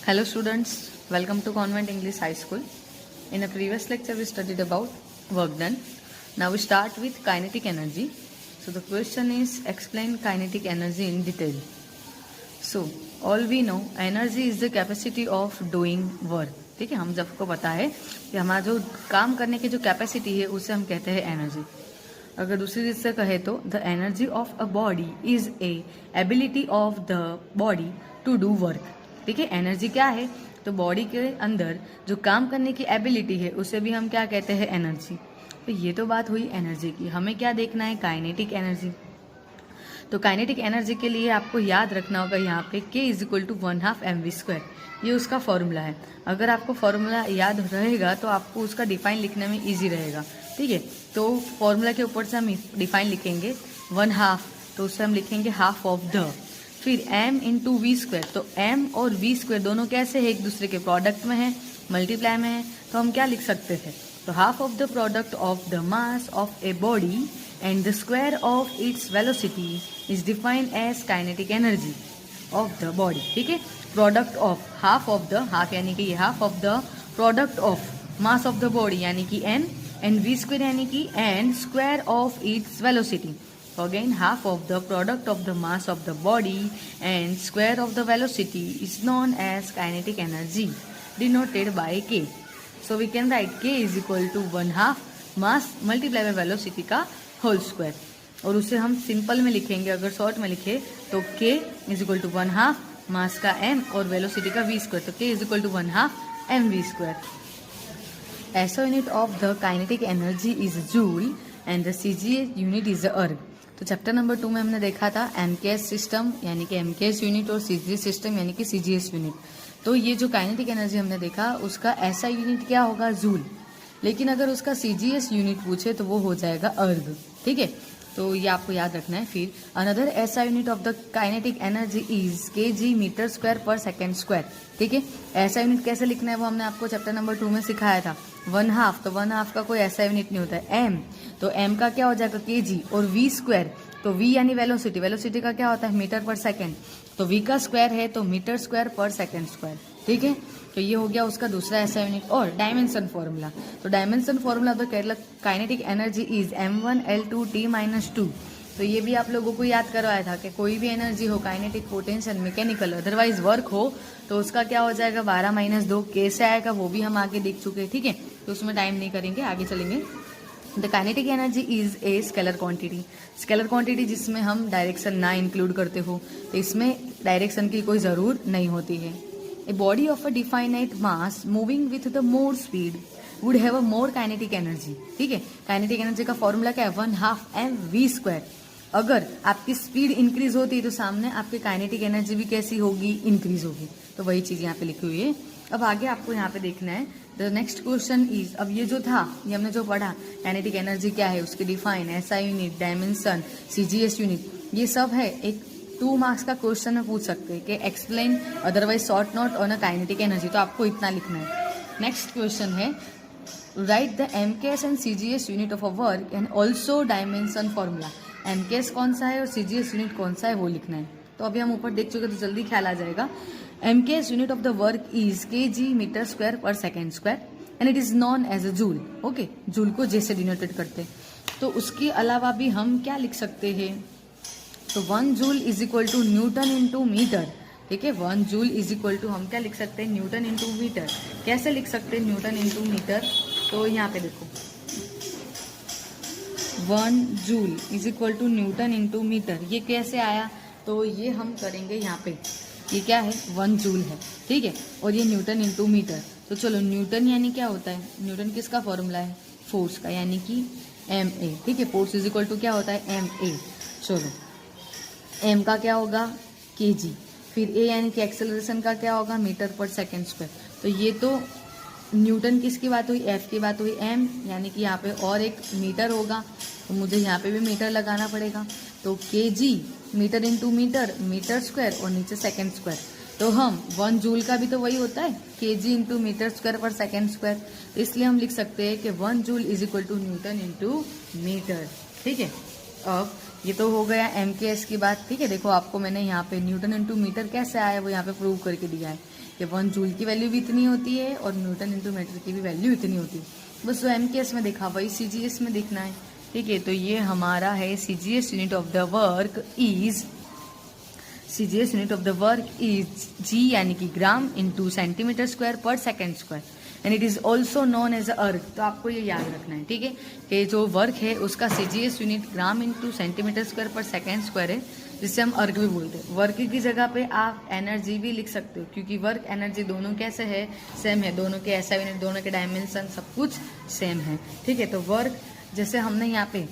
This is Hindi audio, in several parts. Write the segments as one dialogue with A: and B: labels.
A: Hello students, welcome to Convent English High School. In the previous lecture we studied about work done. Now we start with kinetic energy. So the question is explain kinetic energy in detail. So all we know energy is the capacity of doing work. ठीक है, हम सबको पता है कि हमारा जो काम करने की जो कैपेसिटी है उसे हम कहते हैं एनर्जी. अगर दूसरी रीत से कहे तो the energy of a body is a ability of the body to do work. ठीक है, एनर्जी क्या है? तो बॉडी के अंदर जो काम करने की एबिलिटी है उसे भी हम क्या कहते हैं? एनर्जी. तो ये तो बात हुई एनर्जी की. हमें क्या देखना है? Kinetic energy. तो काइनेटिक एनर्जी के लिए आपको याद रखना होगा यहाँ पे K is equal to 1/2 mv². ये उसका फॉर्मूला है. अगर आपको फॉर्मूला याद रहेगा तो आपको उसका डिफाइन लिखने में इजी रहेगा. ठीक है, तो फॉर्मूला के ऊपर से हम डिफाइन लिखेंगे 1/2, तो उससे हम लिखेंगे हाफ ऑफ द, फिर m इंटू v². तो m और v² दोनों कैसे है? एक दूसरे के प्रोडक्ट में है, मल्टीप्लाई में है. तो हम क्या लिख सकते थे? तो half of the product of the mass of a body and the square of its velocity is defined as kinetic energy of the body. ठीक है, product of half of the, half यानी कि ये half of the product of mass of the body यानी कि m एंड v² यानी कि and square of its velocity. So again, half of the product of the mass of the body and square of the velocity is known as kinetic energy, denoted by K. So we can write K is equal to 1/2 mass multiplied by velocity का whole square. और उसे हम सिंपल में लिखेंगे. अगर शॉर्ट में लिखे तो K is equal to 1/2 मास का m और वेलोसिटी का v². तो K is equal to 1/2 mv². SI unit of the kinetic energy is joule and the CGS unit is the erg. तो चैप्टर नंबर 2 में हमने देखा था एमकेएस सिस्टम यानी कि एमकेएस यूनिट और सीजीएस सिस्टम यानी कि सीजीएस यूनिट. तो ये जो काइनेटिक एनर्जी हमने देखा उसका एसआई यूनिट क्या होगा? जूल. लेकिन अगर उसका सीजीएस यूनिट पूछे तो वो हो जाएगा अर्ग. ठीक है, तो ये आपको याद रखना है. फिर another SI unit of the kinetic energy is KG metre square per second square. ठीक है, एसआई यूनिट कैसे लिखना है वो हमने आपको चैप्टर नंबर 2 में सिखाया था. 1/2, तो 1/2 का कोई एसआई यूनिट नहीं होता है. एम, तो एम का क्या हो जाएगा? केजी. और v², तो v यानी वेलोसिटी. वेलोसिटी का क्या होता है? मीटर पर सेकेंड. तो v का स्क्वायर है तो metre square per second square. ठीक है, तो ये हो गया उसका दूसरा एसआई यूनिट. और डायमेंशन फॉर्मूला, तो dimension formula of the kinetic energy is m1L2T-2. तो ये भी आप लोगों को याद करवाया था कि कोई भी एनर्जी हो, kinetic, potential, mechanical, otherwise work हो, तो उसका क्या हो जाएगा? 12-2 कैसे आएगा वो भी हम आगे देख चुके हैं. ठीक है, तो उसमें टाइम नहीं करेंगे, आगे चलेंगे. The kinetic energy is a scalar quantity. Scalar quantity जिसमें हम डायरेक्शन ना इंक्लूड करते हो, तो इसमें डायरेक्शन की कोई जरूरत नहीं होती है. A body of a definite mass moving with the more speed would have a more kinetic energy. ठीक है, काइनेटिक एनर्जी का फॉर्मूला क्या है? 1/2 mv². अगर आपकी स्पीड इंक्रीज होती है तो सामने आपकी काइनेटिक एनर्जी भी कैसी होगी? इंक्रीज होगी. तो वही चीज यहाँ पे लिखी हुई है. अब आगे आपको यहाँ पे देखना है. द नेक्स्ट क्वेश्चन इज, अब ये जो था, ये हमने जो पढ़ा काइनेटिक एनर्जी क्या है, उसकी define, SI unit, dimension, CGS unit, ये सब है. एक 2 मार्क्स का क्वेश्चन में पूछ सकते हैं कि explain otherwise short note on a kinetic energy. तो आपको इतना लिखना है. नेक्स्ट क्वेश्चन है right the MKS and CGS unit of a work and also dimension formula. MKS कौन सा है और सीजीएस यूनिट कौन सा है वो लिखना है. तो अभी हम ऊपर देख चुके तो जल्दी ख्याल आ जाएगा. MKS unit of the work is KG metre square per second square and it is known as a joule. Okay, joule को जे से डिनोटेड करते हैं. तो उसके अलावा भी हम क्या लिख सकते हैं? तो 1 joule is equal to newton into metre. ठीक है, 1 जूल इज इक्वल टू हम क्या लिख सकते हैं? Newton into metre. कैसे लिख सकते हैं न्यूटन इंटू मीटर? तो यहाँ पे देखो 1 joule is equal to newton into metre. ये कैसे आया? तो ये हम करेंगे यहाँ पे. ये क्या है? 1 जूल है. ठीक है, और ये न्यूटन इंटू मीटर. तो चलो, न्यूटन यानी क्या होता है? न्यूटन किसका फॉर्मूला है? फोर्स का, यानी कि ma. ठीक है, फोर्स इज इक्वल टू क्या होता है? ma. चलो, m का क्या होगा? kg. फिर a यानी कि एक्सेलरेशन का क्या होगा? मीटर पर सेकेंड स्क्वायर. तो ये तो न्यूटन किसकी बात हुई? f की बात हुई. m यानी कि यहाँ पे और एक मीटर होगा, तो मुझे यहाँ पे भी मीटर लगाना पड़ेगा. तो kg metre into metre, metre square, और नीचे सेकेंड स्क्वायर. तो हम 1 जूल का भी तो वही होता है, kg into metre square per second square. तो इसलिए हम लिख सकते हैं कि 1 joule is equal to newton into metre. ठीक है, अब ये तो हो गया एम के एस की बात, ठीक है। देखो आपको मैंने यहाँ पे न्यूटन इंटू मीटर कैसे आया वो यहाँ पे प्रूव करके दिया है कि 1 जूल की वैल्यू भी इतनी होती है और न्यूटन इंटू मीटर की भी वैल्यू इतनी होती है। बस जो एम के एस में देखा वही सी जी एस में देखना है, ठीक है। तो ये हमारा है C G S unit of the work is, CGS unit of the work is G यानी कि gram into centimetre square per second square and it is also known as erg. तो आपको ये याद रखना है, ठीक है, कि जो वर्क है उसका CGS यूनिट ग्राम into centimetre square per second square है, जिससे हम अर्ग भी बोलते हैं। वर्क की जगह पे आप एनर्जी भी लिख सकते हो, क्योंकि वर्क एनर्जी दोनों कैसे है, सेम है, दोनों के ऐसा यूनिट, दोनों के डायमेंशन सब कुछ सेम है, ठीक है। तो वर्क जैसे हमने यहाँ पे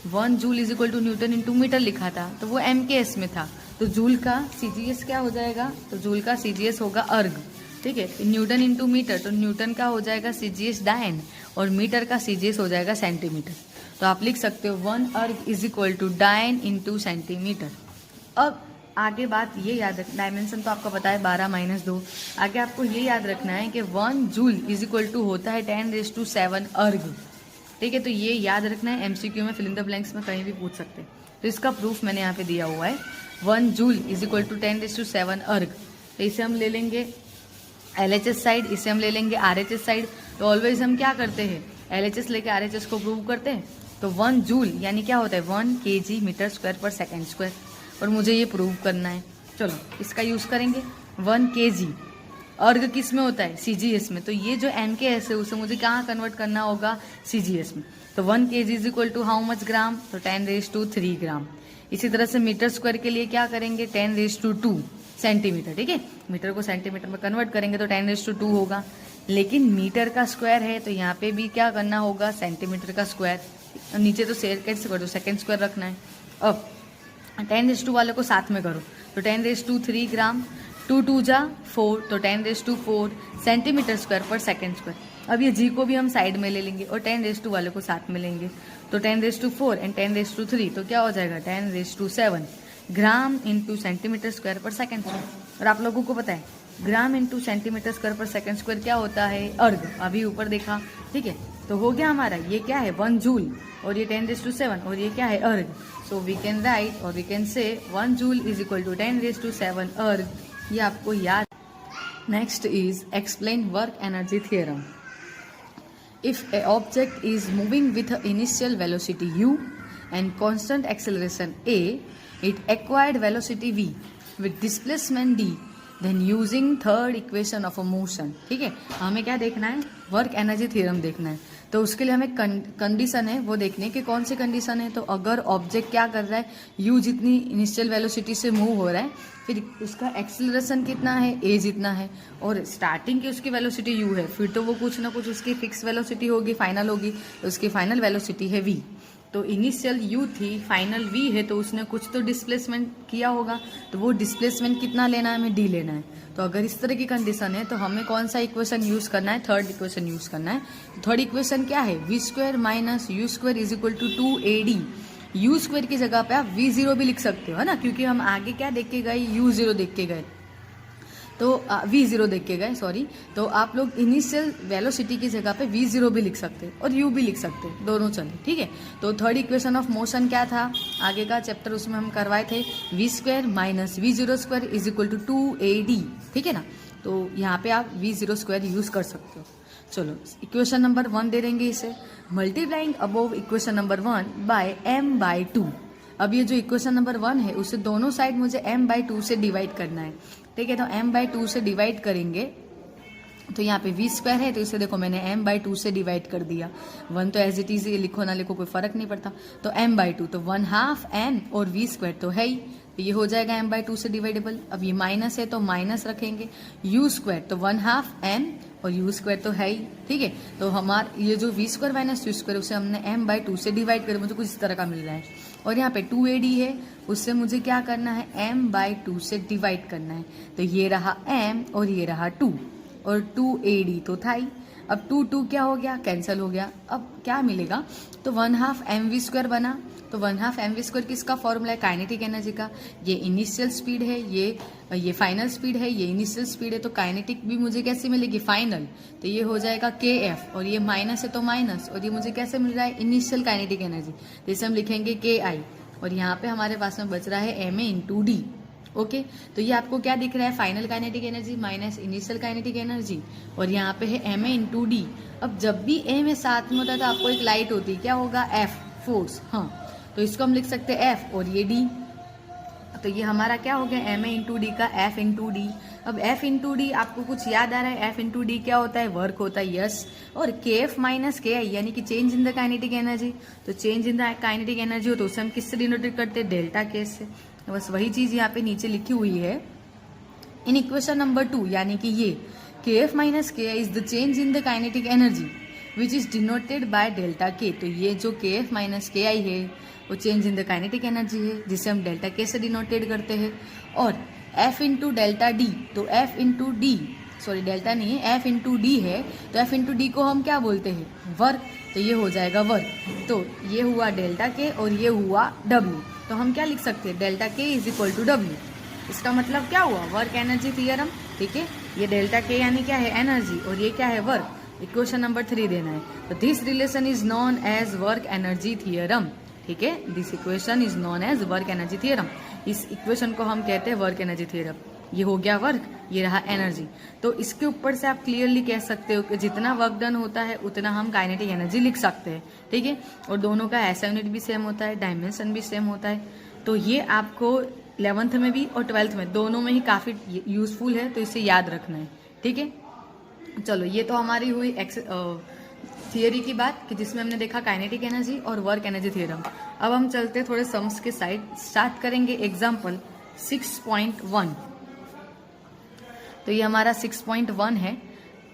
A: 1 joule is equal to newton into metre लिखा था, तो वो MKS में था, तो जूल का CGS क्या हो जाएगा, तो जूल का CGS होगा अर्ग, ठीक है। न्यूटन इंटू मीटर, तो न्यूटन का हो जाएगा CGS डायन और मीटर का CGS हो जाएगा सेंटीमीटर। तो आप लिख सकते हो 1 अर्ग इज इक्वल टू डायन इंटू सेंटीमीटर। अब आगे बात ये याद रख, डायमेंशन तो आपको पता है 12-2, आगे आपको ये याद रखना है कि 1 जूल इज इक्वल टू होता है 10⁻⁷ अर्ग, ठीक है। तो ये याद रखना है, MCQ में फिल इन द ब्लैंक्स में कहीं भी पूछ सकते हैं। तो इसका प्रूफ मैंने यहाँ पे दिया हुआ है, 1 जूल इज इक्वल टू 10⁻⁷ अर्ग। तो इसे हम ले लेंगे LHS साइड, इसे हम ले लेंगे RHS साइड। तो ऑलवेज हम क्या करते हैं, LHS लेके RHS को प्रूव करते हैं। तो 1 जूल यानी क्या होता है 1 kg metre square per second square, और मुझे ये प्रूव करना है। चलो इसका यूज करेंगे। 1 kg अर्ग किस में होता है, CGS में, तो ये जो MKS है उसे मुझे कहाँ कन्वर्ट करना होगा, CGS में। तो 1 kg इज इक्वल टू हाउ मच ग्राम, तो 10⁻³ ग्राम। इसी तरह से मीटर स्क्वायर के लिए क्या करेंगे, 10⁻² सेंटीमीटर, ठीक है। मीटर को सेंटीमीटर में कन्वर्ट करेंगे तो 10⁻² होगा, लेकिन मीटर का स्क्वायर है तो यहाँ पे भी क्या करना होगा, सेंटीमीटर का स्क्वायर। नीचे तो कैसे कर दो, सेकेंड स्क्वायर रखना है। अब 10⁻² वाले को साथ में करो, तो 10⁻³ ग्राम, 2 2 जा 4, तो 10⁻⁴ centimetre square per second square. अब ये जी को भी हम साइड में ले लेंगे और 10⁻² वाले को साथ में लेंगे, तो 10⁻⁴ एंड 10⁻³ तो क्या हो जाएगा 10⁻⁷ ग्राम into centimetre square per second square. और आप लोगों को पता है ग्राम into centimetre square per second square क्या होता है, अर्ग, अभी ऊपर देखा, ठीक है। तो हो गया हमारा, ये क्या है 1 जूल और ये 10⁻⁷ और ये क्या है अर्ग। सो वी कैन राइट और we can say 1 joule is equal to 10⁻⁷ अर्ग, ये आपको याद। Next is explain work energy theorem. If A object is moving with initial velocity u and constant acceleration a, it acquired velocity v with displacement d, then using third equation of a motion, ठीक है। हमें क्या देखना है, वर्क एनर्जी थ्योरम देखना है। तो उसके लिए हमें कंडीशन है वो देखने की, कौन सी कंडीशन है, तो अगर ऑब्जेक्ट क्या कर रहा है, u जितनी इनिशियल वेलोसिटी से मूव हो रहा है, फिर उसका एक्सेलरेशन कितना है, a जितना है, और स्टार्टिंग की उसकी वेलोसिटी u है, फिर तो वो कुछ ना कुछ उसकी फिक्स वेलोसिटी होगी, फाइनल होगी, तो उसकी फाइनल वेलोसिटी है v। तो इनिशियल u थी, फाइनल v है, तो उसने कुछ तो डिस्प्लेसमेंट किया होगा, तो वो डिस्प्लेसमेंट कितना लेना है, हमें d लेना है। तो अगर इस तरह की कंडीशन है तो हमें कौन सा इक्वेशन यूज करना है, थर्ड इक्वेशन यूज करना है। थर्ड इक्वेशन क्या है, v² minus u² is equal to 2ad। u² की जगह पे आप v0 भी लिख सकते हो, है ना, क्योंकि हम आगे क्या देख के गए, u0 देख के गए, तो v0 देख के गए, सॉरी। तो आप लोग इनिशियल वेलोसिटी की जगह पे v0 भी लिख सकते हैं और u भी लिख सकते हैं, दोनों चले, ठीक है। तो थर्ड इक्वेशन ऑफ मोशन क्या था, आगे का चैप्टर उसमें हम करवाए थे, v² minus v0² is equal to 2ad, ठीक है ना। तो यहाँ पे आप v0² यूज कर सकते हो। चलो इक्वेशन नंबर 1 दे देंगे इसे, multiplying above equation number 1 by m/2। अब ये जो इक्वेशन नंबर 1 है उसे दोनों साइड मुझे m/2 से डिवाइड करना है, ठीक है। तो m/2 से डिवाइड करेंगे, तो यहाँ पे v² है, तो इसे देखो मैंने m/2 से डिवाइड कर दिया। 1 तो एज इट इज लिखो ना लिखो कोई फर्क नहीं पड़ता, तो m/2 तो 1/2 m और v² तो है ही, तो ये हो जाएगा m/2 से डिवाइडेबल। अब ये माइनस है तो माइनस रखेंगे, u² तो 1/2 m और u² तो है ही, ठीक है। तो हमारा ये जो v² माइनस u² उसे हमने m/2 से डिवाइड कर, मुझे कुछ इस तरह का मिल रहा है। और यहाँ पे 2ad है, उससे मुझे क्या करना है, m/2 से डिवाइड करना है। तो ये रहा m और ये रहा 2, और 2ad तो था ही। अब 2 क्या हो गया, कैंसिल हो गया। अब क्या मिलेगा, तो 1/2 mv² बना। तो 1/2 mv² किसका फॉर्मूला है, काइनेटिक एनर्जी का। ये इनिशियल स्पीड है, ये फाइनल स्पीड है, ये इनिशियल स्पीड है, तो काइनेटिक भी मुझे कैसे मिलेगी, फाइनल। तो ये हो जाएगा kf, और ये माइनस है तो माइनस, और ये मुझे कैसे मिल रहा है, इनिशियल काइनेटिक एनर्जी, तो इसे हम लिखेंगे ki। और यहाँ पे हमारे पास में बच रहा है ma इंटू डी। ओके, तो ये आपको क्या दिख रहा है, final kinetic energy minus initial kinetic energy, और यहाँ पे है ma इंटू डी। अब जब भी ma साथ में होता है तो आपको एक लाइट होती है, क्या होगा, F फोर्स। हाँ, तो इसको हम लिख सकते हैं F और ये D। तो ये हमारा क्या हो गया, ma इंटू डी का F इंटू डी। अब F इंटू डी आपको कुछ याद आ रहा है, F इंटू डी क्या होता है, वर्क होता है, यस। और KF माइनस KI यानी कि change in the kinetic energy. तो change in the kinetic energy हो तो उसे हम किससे डिनोटेट करते हैं, डेल्टा K से। बस वही चीज यहाँ पे नीचे लिखी हुई है इन इक्वेशन नंबर 2, यानी कि ये KF minus KI is the change in the kinetic energy which is denoted by delta K। तो ये जो KF माइनस KI है वो change in the kinetic energy है जिसे हम डेल्टा K से डिनोटेट करते हैं। और F इंटू डेल्टा डी, तो F into D, sorry delta नहीं है, F इंटू डी है, तो F इंटू डी को हम क्या बोलते हैं, वर्क। तो ये हो जाएगा वर्क। तो ये हुआ डेल्टा K और ये हुआ W। तो हम क्या लिख सकते हैं, delta K is equal to W। इसका मतलब क्या हुआ, वर्क एनर्जी थियरम। ठीक है, ये डेल्टा K यानी क्या है, एनर्जी, और ये क्या है, वर्क। इक्वेशन नंबर 3 देना है। तो this relation is known as work energy theorem. ठीक है, this equation is known as work energy theorem. इस इक्वेशन को हम कहते हैं वर्क एनर्जी थियरम। ये हो गया वर्क, ये रहा एनर्जी। तो इसके ऊपर से आप क्लियरली कह सकते हो कि जितना वर्क डन होता है उतना हम काइनेटिक एनर्जी लिख सकते हैं। ठीक है, और दोनों का ऐसा यूनिट भी सेम होता है, डायमेंशन भी सेम होता है। तो ये आपको 11th में भी और 12th में दोनों में ही काफी यूजफुल है, तो इसे याद रखना है। ठीक है, चलो ये तो हमारी हुई थियरी की बात कि जिसमें हमने देखा काइनेटिक एनर्जी और वर्क एनर्जी थ्योरम। अब हम चलते हैं थोड़े सम्स के साइड, स्टार्ट करेंगे एग्जांपल 6.1। तो ये हमारा 6.1 है।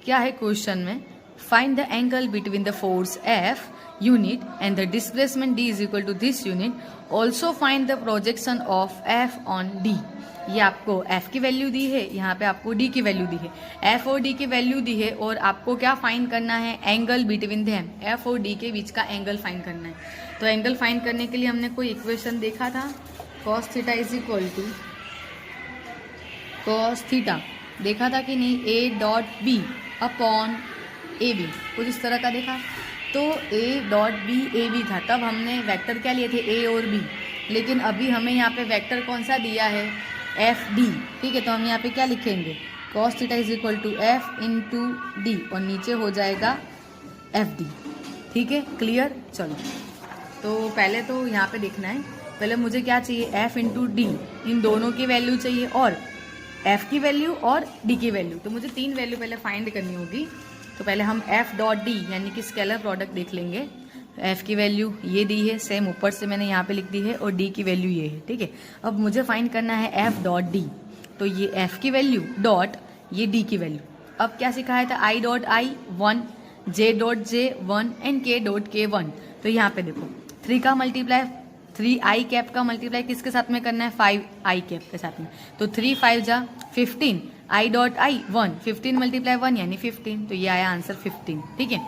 A: क्या है क्वेश्चन में, find the angle between the force F unit and the displacement D is equal to this unit. Also find the projection of F on D. ये आपको F की वैल्यू दी है, यहाँ पे आपको D की वैल्यू दी है। F और D की वैल्यू दी है और आपको क्या फाइंड करना है, एंगल बिटवीन देम, F और D के बीच का एंगल फाइंड करना है। तो एंगल फाइंड करने के लिए हमने कोई इक्वेशन देखा था, cos theta is equal to cos theta, देखा था कि नहीं, A dot B upon A B, कुछ इस तरह का देखा। तो A dot B A B था, तब हमने वेक्टर क्या लिए थे, A और B। लेकिन अभी हमें यहाँ पे वेक्टर कौन सा दिया है, एफ डी। ठीक है, तो हम यहाँ पे क्या लिखेंगे, cos theta is equal to F into D, और नीचे हो जाएगा एफ डी। ठीक है, क्लियर। चलो, तो पहले तो यहाँ पे देखना है, पहले मुझे क्या चाहिए, एफ इंटू डी, इन दोनों की वैल्यू चाहिए, और एफ की वैल्यू और डी की वैल्यू। तो मुझे 3 वैल्यू पहले फाइंड करनी होगी। तो पहले हम एफ डॉट डी यानी कि स्केलर प्रोडक्ट देख लेंगे। एफ की वैल्यू ये दी है, सेम ऊपर से मैंने यहाँ पे लिख दी है, और डी की वैल्यू ये है। ठीक है, अब मुझे फाइंड करना है एफ डॉट डी। तो ये एफ की वैल्यू डॉट ये डी की वैल्यू। अब क्या सिखाया था, I dot I 1, J dot J 1 and के डॉट के 1। तो यहाँ पे देखो 3 का मल्टीप्लाई, 3 आई कैप का मल्टीप्लाई किसके साथ में करना है, 5 आई कैप के साथ में। तो 3 5 जा 15, आई डॉट आई 1, 15 मल्टीप्लाई 1 यानी 15। तो ये आया आंसर 15। ठीक है,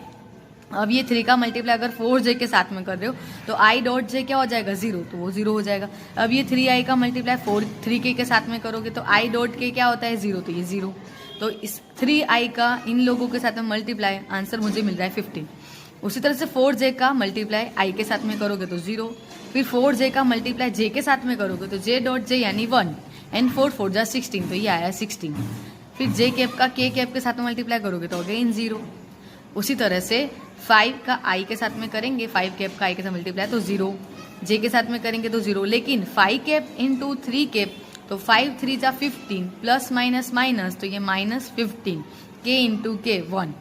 A: अब ये 3 का मल्टीप्लाई अगर 4j के साथ में कर रहे हो तो आई डॉट जे क्या हो जाएगा, 0, तो वो 0 हो जाएगा। अब ये 3i का मल्टीप्लाई 3k के साथ में करोगे तो आई डॉट के क्या होता है, 0, तो ये 0। तो इस 3i का इन लोगों के साथ में मल्टीप्लाई, आंसर मुझे मिल रहा है 15। उसी तरह से 4j का मल्टीप्लाई i के साथ में करोगे तो 0, फिर 4j का मल्टीप्लाई j के साथ में करोगे तो j डॉट j यानी 1 एंड 4 4 जा 16, तो ये आया 16। फिर j कैप का k कैप के साथ में मल्टीप्लाई करोगे तो अगेन 0। उसी तरह से 5 का i के साथ में करेंगे, 5 कैप का i के साथ मल्टीप्लाई तो 0, j के साथ में करेंगे तो 0, लेकिन 5 कैप इंटू 3 कैप तो 5 3 जा 15 प्लस माइनस माइनस तो ये माइनस 15, k इंटू के 1।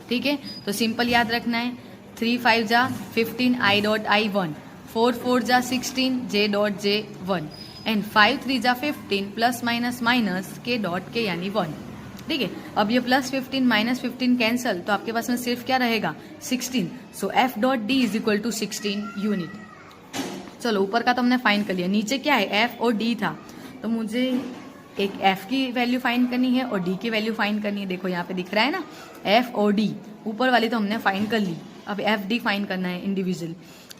A: ठीक है, तो सिंपल याद रखना है, 3 5 जा 15 आई डॉट आई 1, 4 4 जा 16 j डॉट j 1 एंड 5 3 जा 15 plus minus minus k dot के यानी 1। ठीक है, अब ये प्लस 15 माइनस 15 कैंसल, तो आपके पास में सिर्फ क्या रहेगा, 16। So F dot D is equal to 16 unit. चलो, ऊपर का तो हमने फाइंड कर लिया, नीचे क्या है, एफ और डी था, तो मुझे एक एफ की वैल्यू फाइंड करनी है और डी की वैल्यू फाइंड करनी है। देखो यहाँ पे दिख रहा है ना, एफ और डी, ऊपर वाली तो हमने फाइंड कर ली, अब एफ डी फाइंड करना है इंडिविजुअल।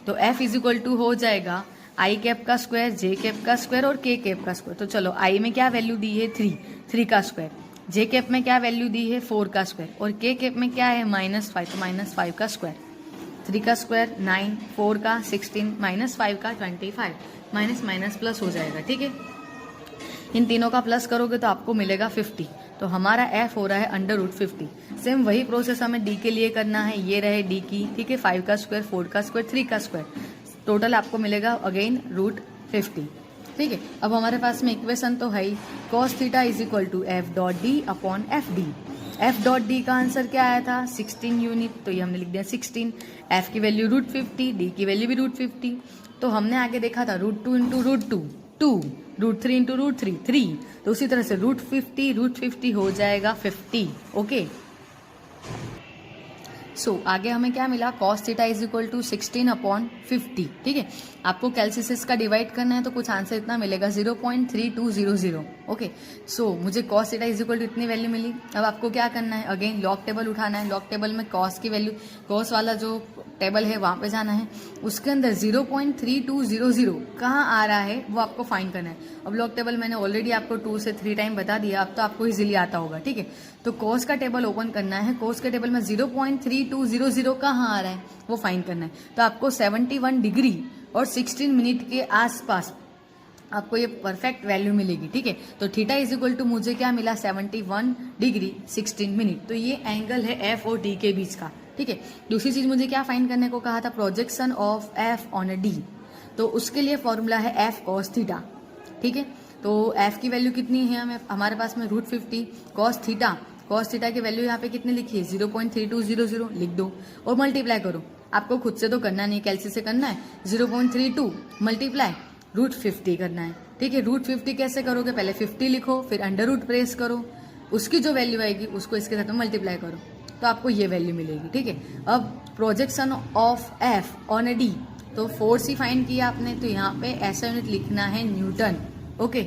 A: तो एफ इज इक्वल टू हो जाएगा आई कैप का स्क्वायर, जे कैप का स्क्वायर और के कैप का स्क्वायर। तो चलो, आई में क्या वैल्यू दी है, 3 का स्क्वायर, जे कैप में क्या वैल्यू दी है, 4 का स्क्वायर, और के कैप में क्या है, -5, तो -5 का स्क्वायर। 3 का स्क्वायर 9, 4 का 16, -5 का 25, माइनस माइनस प्लस हो जाएगा, ठीक है। इन तीनों का प्लस करोगे तो आपको मिलेगा 50, तो हमारा f हो रहा है √50। सेम वही प्रोसेस हमें d के लिए करना है, ये रहे d की, ठीक है। 5 का स्क्वायर, 4 का स्क्वायर, 3 का स्क्वायर, टोटल आपको मिलेगा अगेन √50, ठीक है। अब हमारे पास में इक्वेशन तो है ही, cos theta is equal to f.d upon fd। f.d का आंसर क्या आया था 16 यूनिट, तो ये हमने लिख दिया 16। f की वैल्यू √50, d की वैल्यू भी √50, तो हमने आगे देखा था √2 इंटू √2 2, √3 इंटू √3 3, तो उसी तरह से √50 हो जाएगा 50, ओके। सो आगे हमें क्या मिला, cos theta is equal to 16 upon 50, ठीक है। आपको कैलसियस का डिवाइड करना है तो कुछ आंसर इतना मिलेगा 0.3200, ओके। सो मुझे cos theta is equal to इतनी वैल्यू मिली। अब आपको क्या करना है, अगेन लॉग टेबल उठाना है, लॉग टेबल में cos की वैल्यू, cos वाला जो टेबल है वहां पे जाना है, उसके अंदर 0.3200 कहाँ आ रहा है वो आपको फाइंड करना है। अब लॉग टेबल मैंने ऑलरेडी आपको 2 से 3 टाइम बता दिया, अब तो आपको इजीली आता होगा, ठीक है। तो cos का टेबल ओपन करना है, cos के टेबल में 0.3200 कहाँ आ रहा है वो फाइंड करना है। तो आपको 71 डिग्री और 16 मिनट के आसपास आपको ये परफेक्ट वैल्यू मिलेगी, ठीक है। तो थीटा इज इक्वल टू मुझे क्या मिला 71 डिग्री 16 मिनट, तो ये एंगल है एफ और डी के बीच का, ठीक है। दूसरी चीज मुझे क्या फाइंड करने को कहा था, projection of F on A D, तो उसके लिए फॉर्मूला है एफ cos थीटा, ठीक है। तो एफ की वैल्यू कितनी है हमें, हमारे पास में √50, cos थीटा की वैल्यू यहाँ पे कितनी लिखी है 0.3200 लिख दो और मल्टीप्लाई करो। आपको खुद से तो करना नहीं, कैलसी से करना है, 0.32 मल्टीप्लाई √50 करना है, ठीक है। √50 कैसे करोगे, पहले 50 लिखो, फिर √, प्रेस करो, उसकी जो वैल्यू आएगी उसको इसके साथ में मल्टीप्लाई करो, तो आपको ये वैल्यू मिलेगी, ठीक है। अब projection of F on A D, तो फोर्स ही फाइंड किया आपने, तो यहाँ पे ऐसा यूनिट लिखना है न्यूटन, ओके।